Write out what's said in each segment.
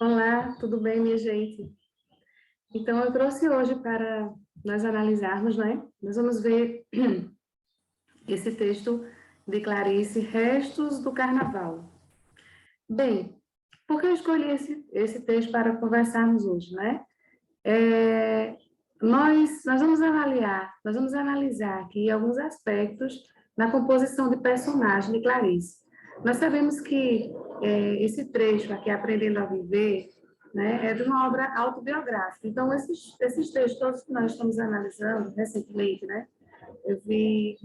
Olá, tudo bem, minha gente? Então, eu trouxe hoje para nós analisarmos, né? Nós vamos ver esse texto de Clarice, Restos do Carnaval. Bem, por que eu escolhi esse texto para conversarmos hoje, né? É, nós nós vamos analisar aqui alguns aspectos na composição de personagem de Clarice. Nós sabemos que esse trecho aqui, Aprendendo a Viver, né, é de uma obra autobiográfica. Então, esses textos todos que nós estamos analisando recentemente, né, eu vi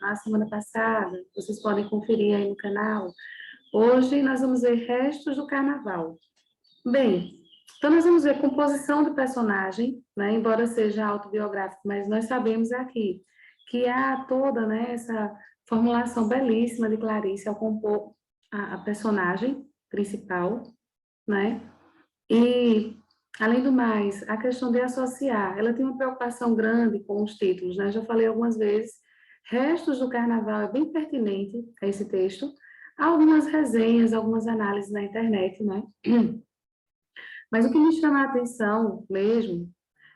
a semana passada, vocês podem conferir aí no canal. Hoje nós vamos ver Restos do Carnaval. Bem, então nós vamos ver composição do personagem, né, embora seja autobiográfico, mas nós sabemos aqui que há toda, né, essa formulação belíssima de Clarice ao compor a personagem principal, né, e, além do mais, a questão de associar, ela tem uma preocupação grande com os títulos, né, já falei algumas vezes, Restos do Carnaval é bem pertinente a esse texto, há algumas resenhas, algumas análises na internet, né, mas o que me chama a atenção mesmo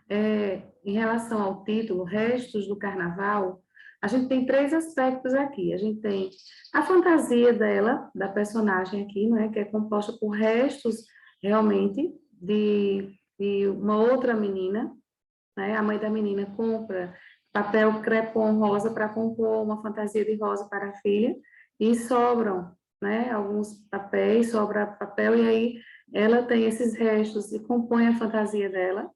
é, em relação ao título, Restos do Carnaval, a gente tem três aspectos aqui. A gente tem a fantasia dela, da personagem aqui, né, que é composta por restos, realmente, de uma outra menina, né? A mãe da menina compra papel crepom rosa para compor uma fantasia de rosa para a filha, e sobram, né, alguns papéis, sobra papel, e aí ela tem esses restos e compõe a fantasia dela.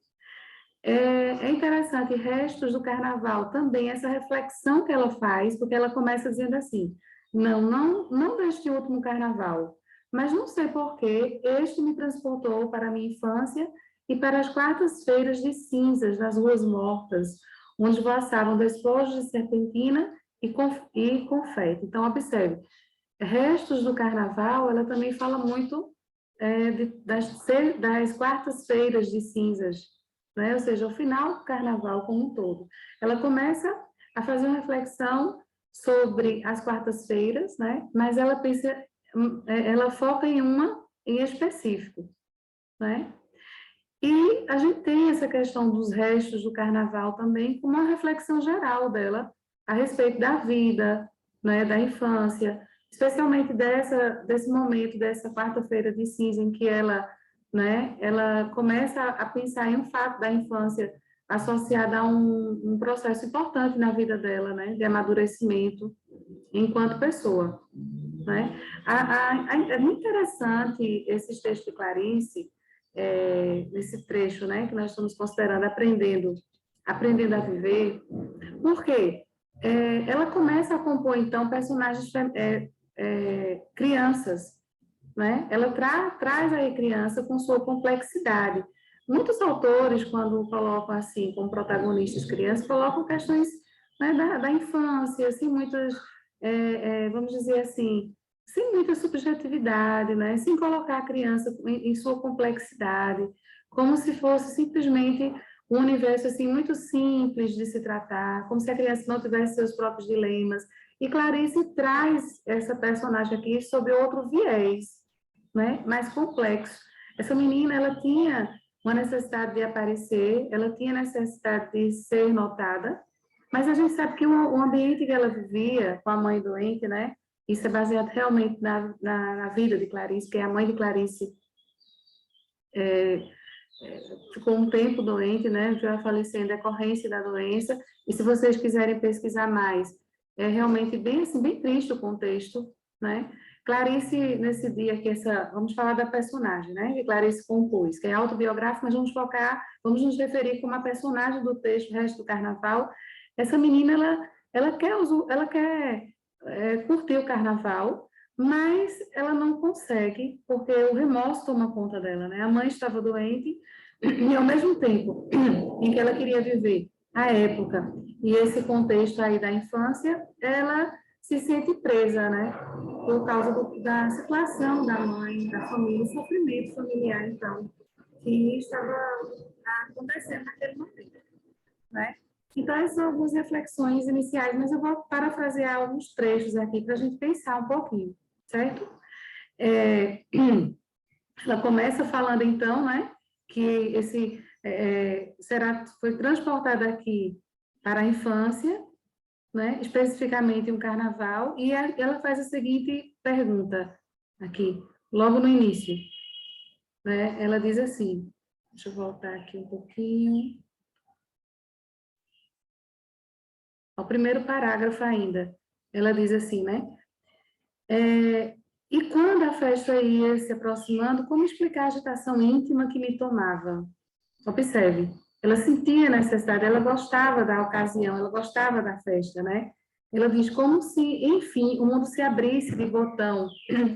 É interessante, Restos do Carnaval, também essa reflexão que ela faz, porque ela começa dizendo assim, não deste último carnaval, mas não sei por que este me transportou para a minha infância e para as quartas-feiras de cinzas das ruas mortas, onde voaçavam despojos de serpentina e confete. Então, observe, Restos do Carnaval, ela também fala muito das quartas-feiras de cinzas, né? Ou seja, o final do Carnaval como um todo. Ela começa a fazer uma reflexão sobre as quartas-feiras, né? Mas ela pensa, ela foca em uma em específico, né? E a gente tem essa questão dos restos do Carnaval também como uma reflexão geral dela a respeito da vida, né, da infância, especialmente desse momento, dessa quarta-feira de cinza, em que ela, né, ela começa a pensar em um fato da infância associado a um processo importante na vida dela, né, de amadurecimento enquanto pessoa, né. É muito interessante esses textos de Clarice, nesse trecho, né, que nós estamos considerando aprendendo a viver, porque ela começa a compor, então, personagens crianças, né? Ela traz aí criança com sua complexidade. Muitos autores, quando colocam assim, como protagonistas crianças, colocam questões, né, da infância, assim, muitas, vamos dizer assim, sem muita subjetividade, né? Sem colocar a criança em sua complexidade, como se fosse simplesmente um universo assim muito simples de se tratar, como se a criança não tivesse seus próprios dilemas. E Clarice traz essa personagem aqui sob outro viés, né, mais complexo. Essa menina, ela tinha uma necessidade de aparecer, ela tinha necessidade de ser notada, mas a gente sabe que o ambiente que ela vivia com a mãe doente, né, isso é baseado realmente na vida de Clarice, porque a mãe de Clarice ficou um tempo doente, né, já faleceu em decorrência da doença, e se vocês quiserem pesquisar mais, é realmente bem assim, bem triste o contexto, né. Clarice, nesse dia que vamos falar da personagem, né, que Clarice compôs, que é autobiográfico, mas vamos nos referir como a personagem do texto, o Resto do Carnaval. Essa menina, ela quer curtir o carnaval, mas ela não consegue, porque o remorso toma conta dela, né? A mãe estava doente, e ao mesmo tempo em que ela queria viver a época e esse contexto aí da infância, ela se sente presa, né? Por causa da situação da mãe, da família, o sofrimento familiar, então, que estava acontecendo naquele momento, né? Então, essas são algumas reflexões iniciais, mas eu vou parafrasear alguns trechos aqui para a gente pensar um pouquinho, certo? É, Ela começa falando, então, né, que foi transportado aqui para a infância, né, especificamente um carnaval, e ela faz a seguinte pergunta aqui, logo no início, né, ela diz assim, deixa eu voltar aqui um pouquinho, ao primeiro parágrafo ainda, ela diz assim, né, e quando a festa ia se aproximando, como explicar a agitação íntima que me tomava? Observe, ela sentia necessidade, ela gostava da ocasião, ela gostava da festa, né? Ela diz como se, enfim, o mundo se abrisse de botão,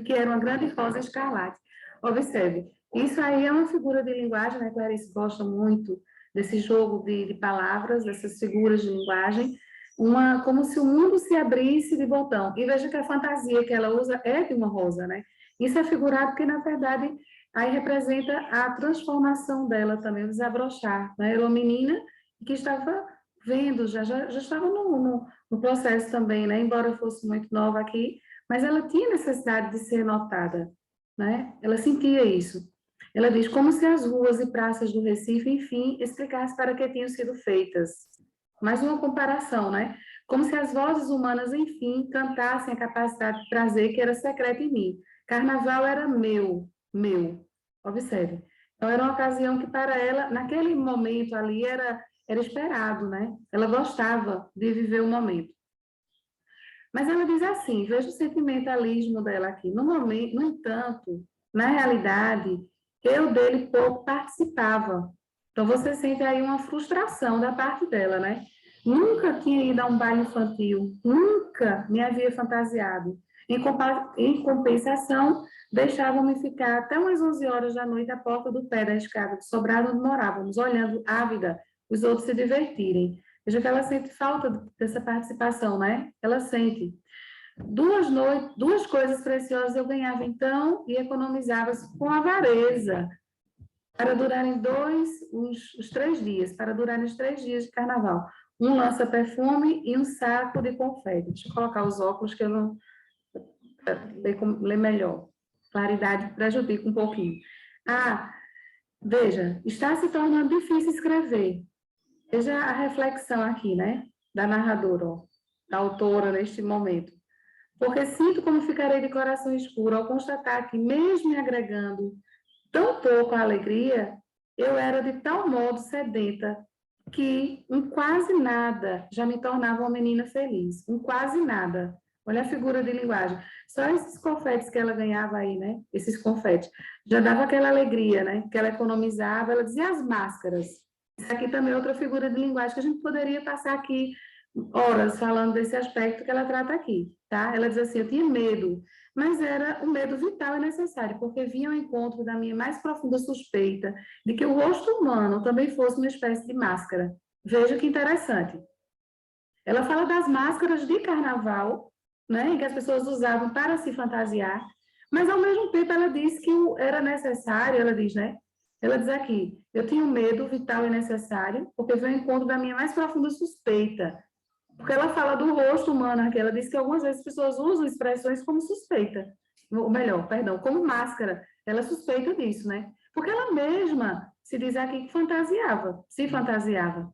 que era uma grande rosa escarlate. Observe, isso aí é uma figura de linguagem, né? Clarice gosta muito desse jogo de palavras, dessas figuras de linguagem, como se o mundo se abrisse de botão. E veja que a fantasia que ela usa é de uma rosa, né? Isso é figurado porque, na verdade, aí representa a transformação dela também, o desabrochar, né? Era uma menina que estava vendo, já estava no processo também, né? Embora fosse muito nova aqui, mas ela tinha necessidade de ser notada, né? Ela sentia isso. Ela diz como se as ruas e praças do Recife, enfim, explicassem para que tinham sido feitas. Mais uma comparação, né? Como se as vozes humanas, enfim, cantassem a capacidade de prazer que era secreta em mim. Carnaval era meu, meu. Observe. Então, era uma ocasião que, para ela, naquele momento ali, era esperado, né? Ela gostava de viver o momento. Mas ela diz assim, veja o sentimentalismo dela aqui. No momento, no entanto, na realidade, eu dele pouco participava. Então, você sente aí uma frustração da parte dela, né? Nunca tinha ido a um baile infantil, nunca me havia fantasiado. Em compensação, deixavam-me ficar até umas 11 horas da noite à porta do pé da escada do sobrado onde morávamos, olhando ávida os outros se divertirem. Veja que ela sente falta dessa participação, né? Ela sente. Duas coisas preciosas eu ganhava então e economizava com avareza para durarem os 3 dias, para durarem os 3 dias de carnaval. Um lança-perfume e um saco de confete. Deixa eu colocar os óculos que eu não ler melhor. Claridade prejudica um pouquinho. Ah, veja, está se tornando difícil escrever. Veja a reflexão aqui, né? Da narradora, ó, da autora neste momento. Porque sinto como ficarei de coração escuro ao constatar que, mesmo me agregando tão pouco à alegria, eu era de tal modo sedenta que um quase nada já me tornava uma menina feliz. Um quase nada. Olha a figura de linguagem. Só esses confetes que ela ganhava aí, né? Esses confetes. Já dava aquela alegria, né? Que ela economizava. Ela dizia as máscaras. Isso aqui também é outra figura de linguagem que a gente poderia passar aqui horas falando desse aspecto que ela trata aqui, tá? Ela diz assim, eu tinha medo, mas era um medo vital e necessário, porque vinha ao encontro da minha mais profunda suspeita de que o rosto humano também fosse uma espécie de máscara. Veja que interessante. Ela fala das máscaras de carnaval, né, que as pessoas usavam para se fantasiar, mas ao mesmo tempo ela diz que era necessário, ela diz, né? Ela diz aqui, eu tinha um medo vital e necessário, porque veio ao encontro da minha mais profunda suspeita. Porque ela fala do rosto humano aqui, ela diz que algumas vezes as pessoas usam expressões como suspeita, ou melhor, perdão, como máscara. Ela suspeita disso, né? Porque ela mesma se diz aqui que fantasiava, se fantasiava,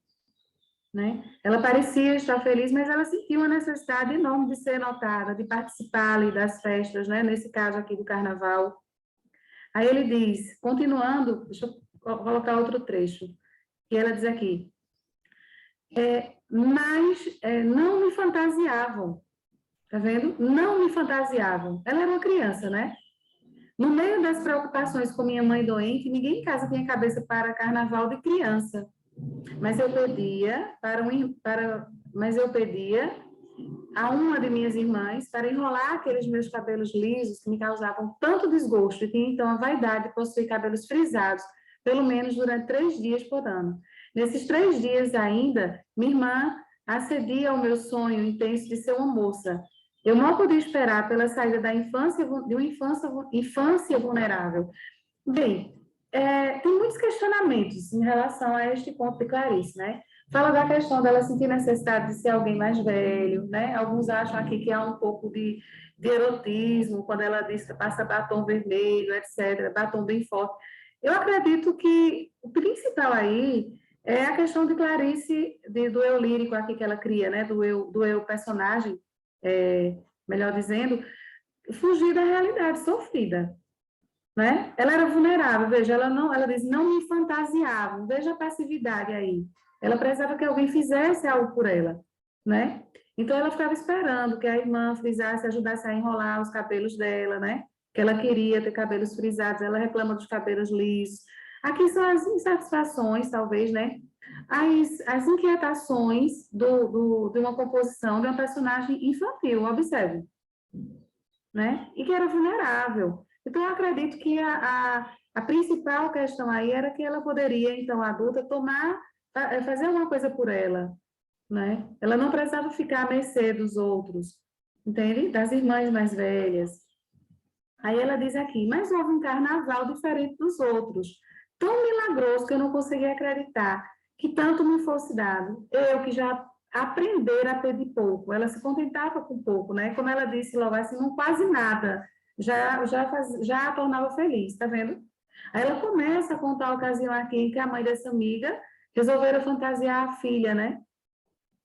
né? Ela parecia estar feliz, mas ela sentiu uma necessidade enorme de ser notada, de participar ali das festas, né? Nesse caso aqui do carnaval. Aí ele diz, continuando, deixa eu colocar outro trecho, que ela diz aqui, mas não me fantasiavam, tá vendo? Não me fantasiavam. Ela era uma criança, né? No meio das preocupações com minha mãe doente, ninguém em casa tinha cabeça para carnaval de criança. Mas eu pedia mas eu pedia a uma de minhas irmãs para enrolar aqueles meus cabelos lisos que me causavam tanto desgosto e tinha então a vaidade de possuir cabelos frisados, pelo menos durante 3 dias por ano. Nesses 3 dias ainda, minha irmã acedia ao meu sonho intenso de ser uma moça. Eu não podia esperar pela saída da infância, de uma infância vulnerável. Bem, tem muitos questionamentos em relação a este ponto de Clarice, né? Fala da questão dela sentir necessidade de ser alguém mais velho, né? Alguns acham aqui que há um pouco de erotismo, quando ela diz que passa batom vermelho, etc., batom bem forte. Eu acredito que o principal aí é a questão de Clarice, do eu lírico aqui que ela cria, né? Do eu personagem, melhor dizendo, fugir da realidade sofrida, né? Ela era vulnerável, veja, ela diz, não me fantasiavam, veja a passividade aí. Ela precisava que alguém fizesse algo por ela, né? Então ela ficava esperando que a irmã frisasse, ajudasse a enrolar os cabelos dela, né? Que ela queria ter cabelos frisados, ela reclama dos cabelos lisos. Aqui são as insatisfações, talvez, né? As inquietações de uma composição de uma personagem infantil, observe, né? E que era vulnerável. Então, eu acredito que a principal questão aí era que ela poderia, então, adulta, fazer alguma coisa por ela, né? Ela não precisava ficar à mercê dos outros, entende? Das irmãs mais velhas. Aí ela diz aqui, mas houve um carnaval diferente dos outros, tão milagroso que eu não conseguia acreditar que tanto me fosse dado. Eu que já aprender a pedir pouco, ela se contentava com pouco, né? Como ela disse logo assim, não quase nada, já a tornava feliz, tá vendo? Aí ela começa a contar a ocasião aqui em que a mãe dessa amiga resolveram fantasiar a filha, né?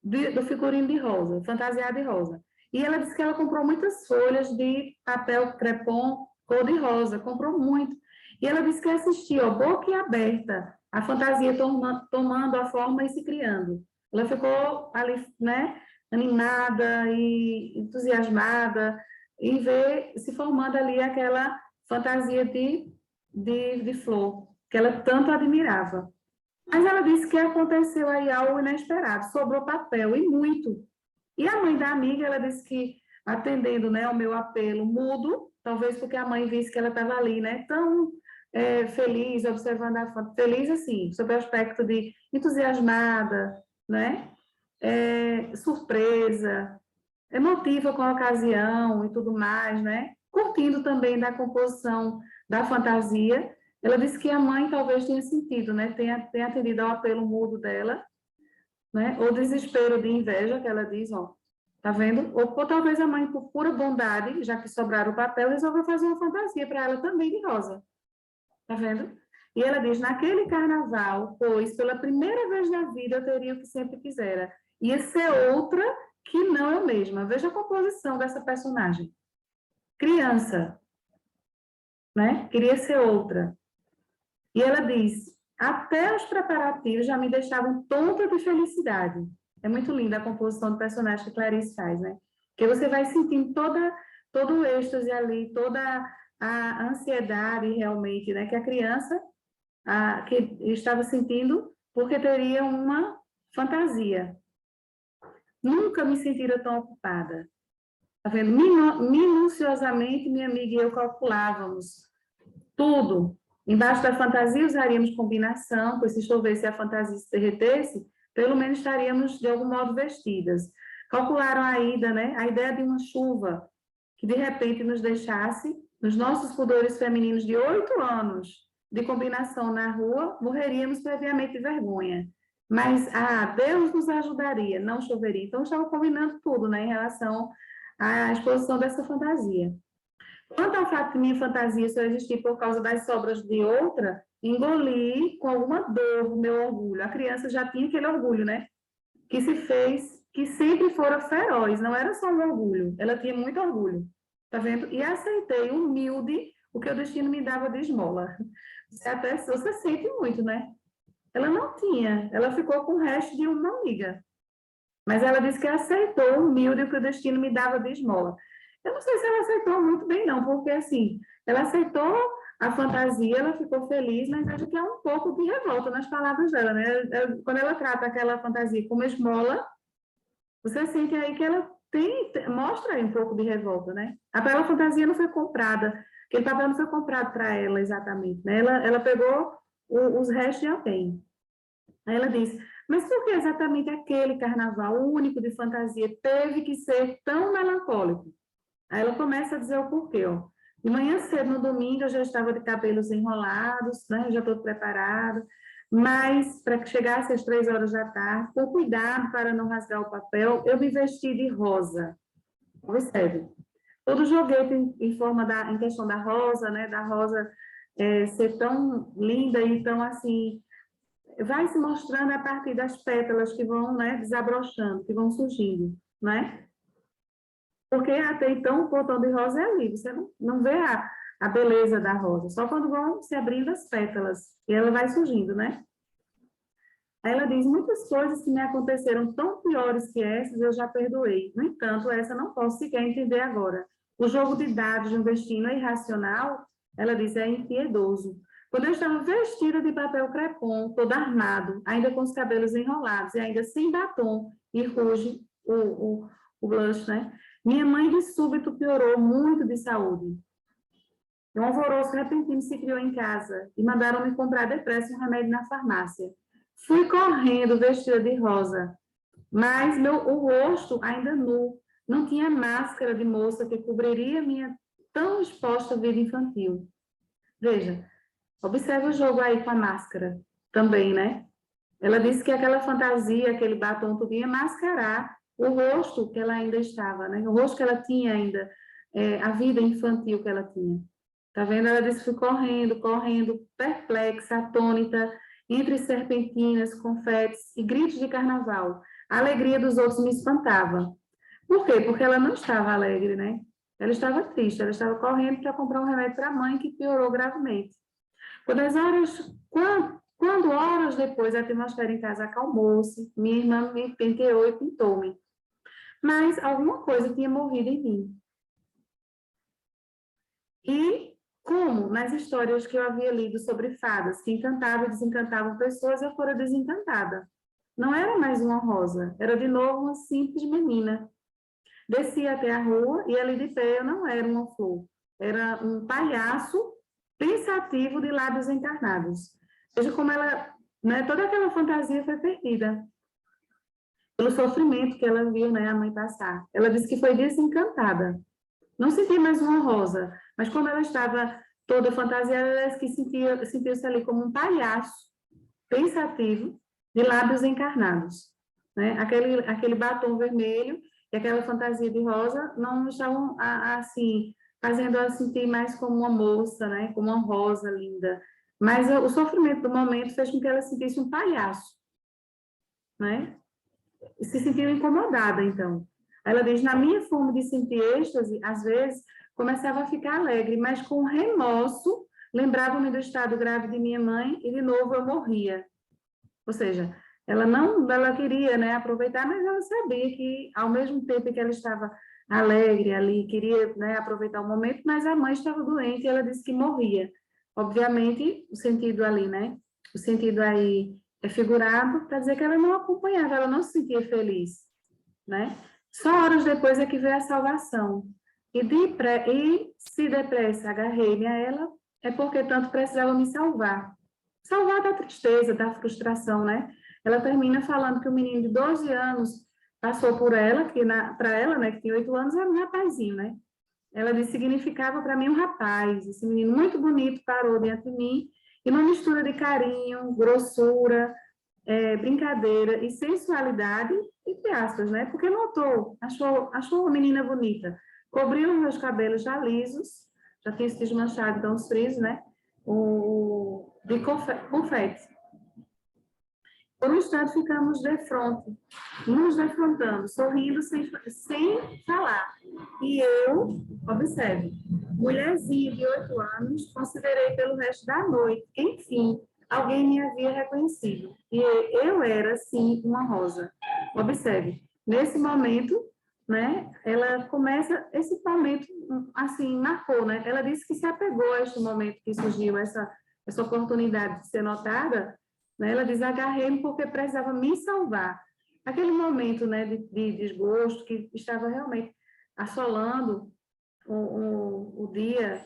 Do figurino de rosa, fantasiada de rosa. E ela disse que ela comprou muitas folhas de papel crepom cor-de-rosa, comprou muito. E ela disse que assistiu, boquiaberta, a fantasia tomando a forma e se criando. Ela ficou ali, né, animada e entusiasmada em ver se formando ali aquela fantasia de flor, que ela tanto admirava. Mas ela disse que aconteceu aí algo inesperado, sobrou papel, e muito. E a mãe da amiga, ela disse que, atendendo, né, ao meu apelo mudo, talvez porque a mãe visse que ela estava ali, né, tão feliz, observando a foto, feliz assim, sob o aspecto de entusiasmada, né, surpresa, emotiva com a ocasião e tudo mais, né, curtindo também da composição da fantasia. Ela disse que a mãe talvez tenha sentido, né, tenha atendido ao apelo mudo dela, né, ou desespero de inveja, que ela diz, ó, tá vendo? Ou talvez a mãe, por pura bondade, já que sobraram o papel, resolveu fazer uma fantasia para ela também de rosa, tá vendo? E ela diz, naquele carnaval, pois pela primeira vez na vida eu teria o que sempre quisera, ia ser outra que não eu mesma. Veja a composição dessa personagem. Criança, né? Queria ser outra. E ela diz, até os preparativos já me deixavam tonta de felicidade. É muito linda a composição do personagem que Clarice faz, né? Que você vai sentindo todo o êxtase ali, toda a ansiedade realmente, né? Que a criança que estava sentindo porque teria uma fantasia. Nunca me sentira tão ocupada. Tá vendo? Minuciosamente, minha amiga e eu calculávamos tudo. Embaixo da fantasia usaríamos combinação, pois se chovesse e a fantasia se derretesse, pelo menos estaríamos de algum modo vestidas. Calcularam a ida, né? A ideia de uma chuva que de repente nos deixasse, nos nossos pudores femininos de 8 anos de combinação na rua, morreríamos previamente de vergonha. Mas, Deus nos ajudaria, não choveria. Então, estava combinando tudo, né, em relação à exposição dessa fantasia. Quanto ao fato de minha fantasia só existir por causa das sobras de outra, engoli com alguma dor o meu orgulho. A criança já tinha aquele orgulho, né? Que se fez, que sempre fora feroz, não era só um orgulho, ela tinha muito orgulho, tá vendo? E aceitei, humilde, o que o destino me dava de esmola. Você sente muito, né? Ela não tinha, ela ficou com o resto de uma amiga. Mas ela disse que aceitou, humilde, o que o destino me dava de esmola. Eu não sei se ela aceitou muito bem, não, porque, assim, ela aceitou a fantasia, ela ficou feliz, mas acho que há um pouco de revolta nas palavras dela, né? Quando ela trata aquela fantasia como esmola, você sente aí que ela mostra aí um pouco de revolta, né? Aquela fantasia não foi comprada, aquele papel não foi comprado para ela exatamente, né? Ela pegou os restos de alguém. Aí ela diz, mas por que exatamente aquele carnaval único de fantasia teve que ser tão melancólico? Aí ela começa a dizer o porquê, ó. De manhã cedo, no domingo, eu já estava de cabelos enrolados, né? Já estou preparada. Mas, para que chegasse às 3 horas da tarde, por cuidado para não rasgar o papel, eu me vesti de rosa. Observe. Todo joguete em questão da rosa, né? Da rosa ser tão linda e tão assim, vai se mostrando a partir das pétalas que vão, né, desabrochando, que vão surgindo, né? Porque até então o botão de rosa é ali, você não vê a beleza da rosa, só quando vão se abrindo as pétalas e ela vai surgindo, né? Aí ela diz, muitas coisas que me aconteceram tão piores que essas, eu já perdoei. No entanto, essa não posso sequer entender agora. O jogo de dados de um destino irracional, ela diz, é impiedoso. Quando eu estava vestida de papel crepom, todo armado, ainda com os cabelos enrolados e ainda sem batom e ruge o blush, né? Minha mãe de súbito piorou muito de saúde. Um alvoroço repentino se criou em casa e mandaram-me comprar depressa um remédio na farmácia. Fui correndo, vestida de rosa, mas o rosto ainda nu. Não tinha máscara de moça que cobriria minha tão exposta vida infantil. Veja, observe o jogo aí com a máscara também, né? Ela disse que aquela fantasia, aquele batom, tudo ia mascarar o rosto que ela ainda estava, né? O rosto que ela tinha ainda, a vida infantil que ela tinha. Tá vendo? Ela disse que foi correndo, correndo, perplexa, atônita, entre serpentinas, confetes e gritos de carnaval. A alegria dos outros me espantava. Por quê? Porque ela não estava alegre, né? Ela estava triste, ela estava correndo para comprar um remédio para a mãe que piorou gravemente. Quando horas depois a atmosfera em casa acalmou-se, minha irmã me penteou e pintou-me. Mas alguma coisa tinha morrido em mim. E como nas histórias que eu havia lido sobre fadas que encantavam e desencantavam pessoas, eu fora desencantada. Não era mais uma rosa, era de novo uma simples menina. Desci até a rua e ali de pé eu não era uma flor, era um palhaço pensativo de lábios encarnados. Veja como ela, né, toda aquela fantasia foi perdida pelo sofrimento que ela viu, né, a mãe passar. Ela disse que foi desencantada. Não sentia mais uma rosa, mas como ela estava toda fantasiada, ela disse que sentiu-se ali como um palhaço pensativo de lábios encarnados. Né? Aquele batom vermelho e aquela fantasia de rosa não estavam, assim, fazendo ela sentir mais como uma moça, né? Como uma rosa linda. Mas o sofrimento do momento fez com que ela sentisse um palhaço, né? E se sentiu incomodada, então. Ela diz, na minha fome de sentir êxtase, às vezes, começava a ficar alegre, mas com remorso, lembrava-me do estado grave de minha mãe e, de novo, eu morria. Ou seja, ela queria, né, aproveitar, mas ela sabia que, ao mesmo tempo que ela estava alegre ali, queria, né, aproveitar o momento, mas a mãe estava doente e ela disse que morria. Obviamente, o sentido ali, né, o sentido aí é figurado para dizer que ela não acompanhava, ela não se sentia feliz, né? Só horas depois é que veio a salvação. E se depressa agarrei-me a ela, é porque tanto precisava me salvar. Salvar da tristeza, da frustração, né? Ela termina falando que o menino de 12 anos passou por ela, que para ela, né, que tinha 8 anos, era um rapazinho, né? Ela disse, significava para mim um rapaz, esse menino muito bonito parou diante de mim, e uma mistura de carinho, grossura, brincadeira e sensualidade, entre aspas, né? Porque notou, achou uma menina bonita, cobriu os meus cabelos já lisos, já tinha se desmanchado, então os frisos, né? De confete. Por um instante ficamos de frente, nos defrontando, sorrindo sem falar. E eu, observe, mulherzinha de 8 anos, considerei pelo resto da noite, enfim, alguém me havia reconhecido. E eu era, sim, uma rosa. Observe, nesse momento, né, ela começa, esse momento, assim, marcou, né? Ela disse que se apegou a este momento que surgiu, essa oportunidade de ser notada, né? Ela diz, agarrei-me porque precisava me salvar. Aquele momento, né, de desgosto que estava realmente assolando o dia,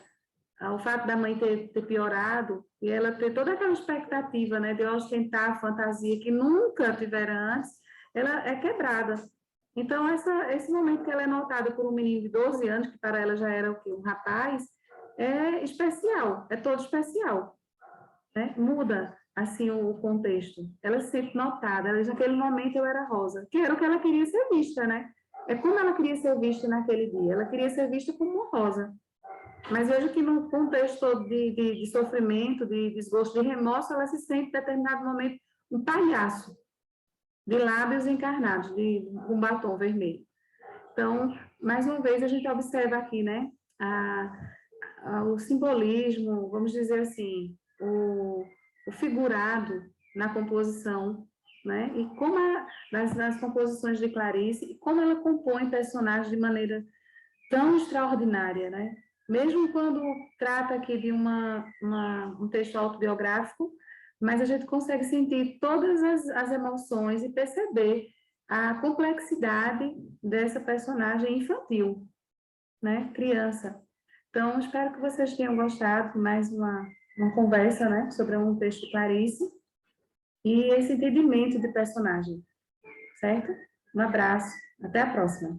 o fato da mãe ter piorado, e ela ter toda aquela expectativa, né, de ostentar a fantasia que nunca tivera antes, ela é quebrada. Então, esse momento que ela é notada por um menino de 12 anos, que para ela já era o quê? Um rapaz, é especial, é todo especial, né? Muda assim, o contexto. Ela se sente notada. Ela, naquele momento eu era Rosa, que era o que ela queria ser vista, né? É como ela queria ser vista naquele dia. Ela queria ser vista como Rosa. Mas vejo que no contexto todo de sofrimento, de desgosto, de remorso, ela se sente, em determinado momento, um palhaço, de lábios encarnados, de um batom vermelho. Então, mais uma vez, a gente observa aqui, né, o simbolismo, vamos dizer assim, o figurado na composição, né, e como nas composições de Clarice, e como ela compõe personagens de maneira tão extraordinária, né? Mesmo quando trata aqui de um texto autobiográfico, mas a gente consegue sentir todas as emoções e perceber a complexidade dessa personagem infantil, né? Criança. Então, espero que vocês tenham gostado de mais uma conversa, né? Sobre um texto de Clarice e esse entendimento de personagem, certo? Um abraço, até a próxima.